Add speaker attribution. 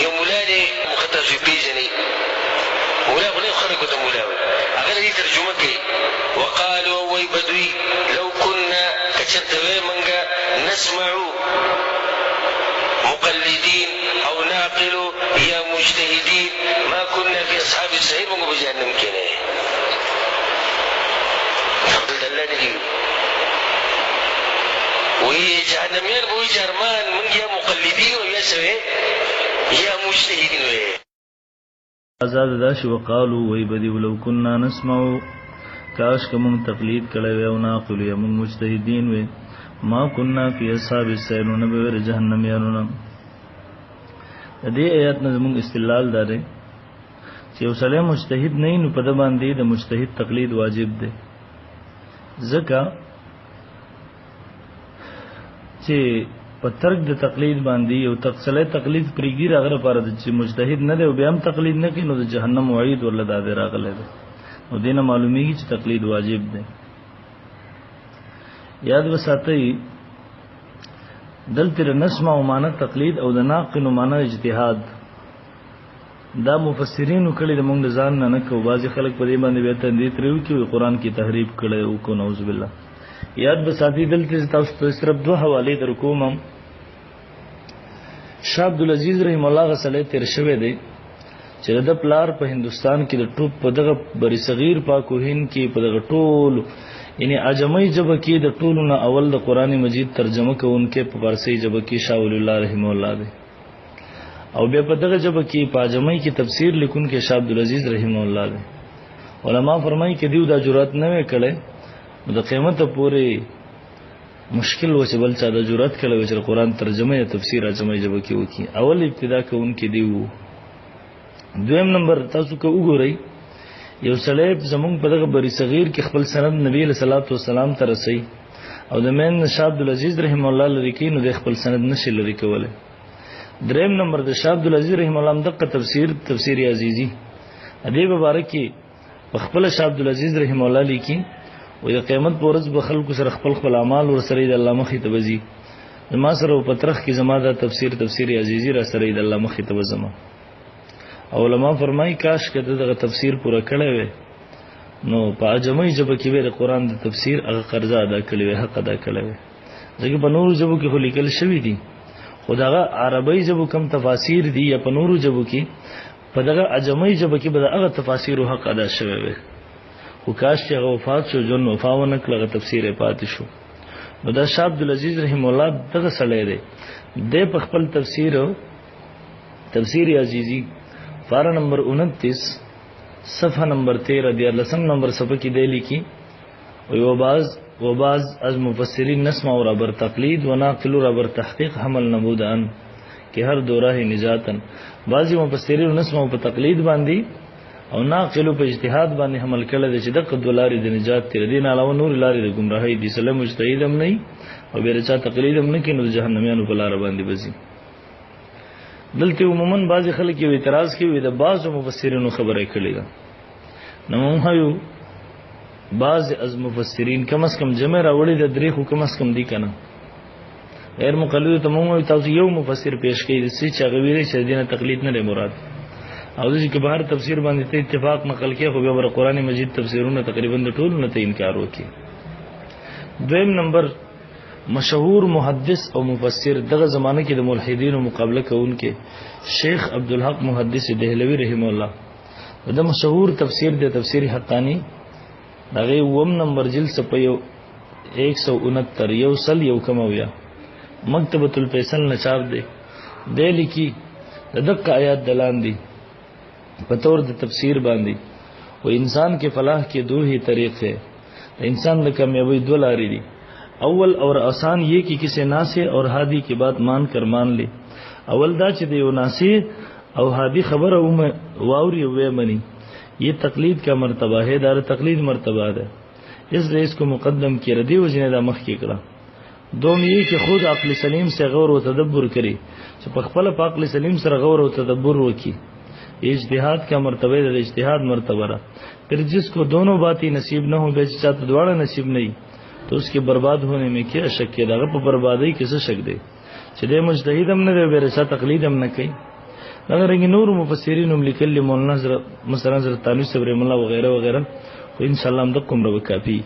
Speaker 1: یو مولا دی مختص پیژني مولا خو نه خلکو ته مولا وي هغه دې ترجمه کوي وقالوا وی بدوی لو كنا کچرته وی منګه نسمعو مقلدين او ناقل یا مجتهدين ما كنا في اصحاب السعير منګه په جهنم کې نه الله دې وی جهنميان وی جرمان منګه یا مقلدين او یا سوي یا مجتهدين وی
Speaker 2: آزاد داش وقالو وی بدی ولو كنا نسمعو کاش کوم تقلید کړي و او ناقل یا موږ مجتهدین و ما كنا فی اصحاب السعیر نبر جهنم یانو دې آیات نه موږ استدلال دارې چې اوسله مجتهد نه نو په د باندې د مجتهد تقلید واجب دی ځکه چې په ترک د تقلید باندې یو تفصیلی تقلید پرېږدي هغه لپاره چې مجتهد نه دی او بیا هم تقلید نه کوي نو د جهنم وعید ورله دا دی راغلی دی نو دې نه معلومیږي چې تقلید واجب دی یاد وساتئ دلته نسمع او معنا تقلید او د ناقل معنا اجتهاد دا مفسرین کړي د موږ ځان نه کو بعضی خلک په دې باندې به تندې تریو چې قرآن کی تحریف کړي او کو نعوذ بالله یاد وساتئ دلته تاسو ته صرف دوه حواله در کوم شاه عبدالعزیز رحم الله غسله تیر شوه دی چې د پلار په هندستان کې د ټوپ په دغه بری صغیر پاکو هند کې په دغه ټول یعنی اجمی جبه کې د ټولو نه اول د قران مجید ترجمه کوونکې په فارسی جبه کې شاه ولی الله رحم الله دی او بیا په دغه جبه کې په اجمی کې تفسیر لیکونکې شاه عبدالعزیز رحم الله دی علما فرمایي کې دیو دا جرأت نه وکړي د قیامت پورې مشکل و چې بل چا د جرأت کړي چې قران ترجمه یا تفسیر اجمی جبه کې وکړي اول ابتدا کوونکې دیو دویم نمبر تاسو کو وګورئ یو سلیب زمونږ په دغه بری صغیر کې خپل سند نبی صلی الله علیه وسلم ته رسي او د مین شاه عبدالعزیز رحم الله لري کې نو د خپل سند نشي لري کوله دریم نمبر د شاه عبدالعزیز رحم الله دغه تفسیر عزیزی ادی مبارک کې خپل شاه عبدالعزیز رحم الله لیکي او د قیامت پر ورځ به خلکو سره خپل اعمال ور سره د الله مخې ته وځي ما سره په پترخ کې زما د تفسیر عزیزی را سره د الله مخې ته وځم علماء فرمایي کاش کده دغه تفسیر پورا کړی وي نو په اجمی جبه کې د قران د تفسیر هغه قرض ادا کړی وي حق ادا کړی وي ځکه په نورو جبو کې خو لیکل شوی دي خداغه عربی جبو کم تفاسیر دي یا په نورو جبو کې په دغه اجمی جبه کې به هغه تفاسیر حق ادا شوی وي خو کاش چې هغه وفات شو جون وفاونه کړه تفسیر پاتې شو نو دا شاه عبدالعزیز رحم الله دغه سړی دی د خپل تفسیر عزیزی پارا نمبر 29 صفحہ نمبر 13 دیا لسم نمبر صفحہ کی دے لکھی وبعض از مفسرین نسمع و ربر تقلید و ناقل و ربر تحقیق حمل نبود ان کہ ہر دو راہ نجاتن بعضی مفسرین نسمع و تقلید باندی او ناقل و اجتهاد باندی حمل کړل چې دغه دولاري د نجات تیر دین علاوه نور لاري د گمراهی دي سلام مجتهد هم نه او بیرچا تقلید هم نه کینو جهنميانو په لار باندې بزي دلته عموما بعض خلک یو اعتراض کوي د بعض مفسرینو خبره کړي ده نو موږ یو بعض از مفسرین کم از کم جمع راوړي د درې خو کم از کم دي کنه غیر مقلد ته موږ تاسو یو مفسر پیش کړي چې هغه ویلي چې دینه تقلید نه دی مراد او د چې بهر تفسیر باندې ته اتفاق نقل کې خو به قرآن مجید تفسیرونه تقریبا د ټول نه ته انکار وکړي دویم نمبر مشهور محدث او مفسر دغه زمانه کې د ملحدین مقابله کوونکې شیخ عبدالحق محدث دهلوی رحم الله دا مشهور تفسیر دی تفسیر حقانی دغه وم نمبر جلد صفحه 169 یو سل یو کمویا مکتبۃ الفیصل نچاب دی د لیکي دغه آیات دلان دي په تور د تفسیر باندې و انسان کې فلاح کې دو ہی طریق ہے انسان د کامیابی دو لارې دي اول اور آسان یہ کہ کسی ناصح اور ہادی کی بات مان کر مان لے اول دا چې دیو ناصح او ہادی خبر او واوري وې منی یہ تقلید کا مرتبہ ہے دار تقلید مرتبہ ہے اس لیے اس کو مقدم کیا ردی وجنه دا مخ کې کړه دوم یہ کہ خود عقل سلیم سے غور و تدبر کرے چې په خپل عقل سلیم سره غور و تدبر وکي اجتهاد کا مرتبہ ہے اجتهاد مرتبہ ہے پھر جس کو دونوں باتیں نصیب نہ ہو بے چاہت دوڑا نصیب نہیں تو اس کے برباد ہونے میں کیا شک ہے دغه په بربادی کې څه شک دی چې د مجتهد هم نه دی ورسره تقلید هم نه کوي دغه رنګ نور مفسرین هم لیکلي مولانا مثلا حضرت تانوی صبر الله وغیرہ وغیرہ خو ان شاء الله هم د کوم رو کافی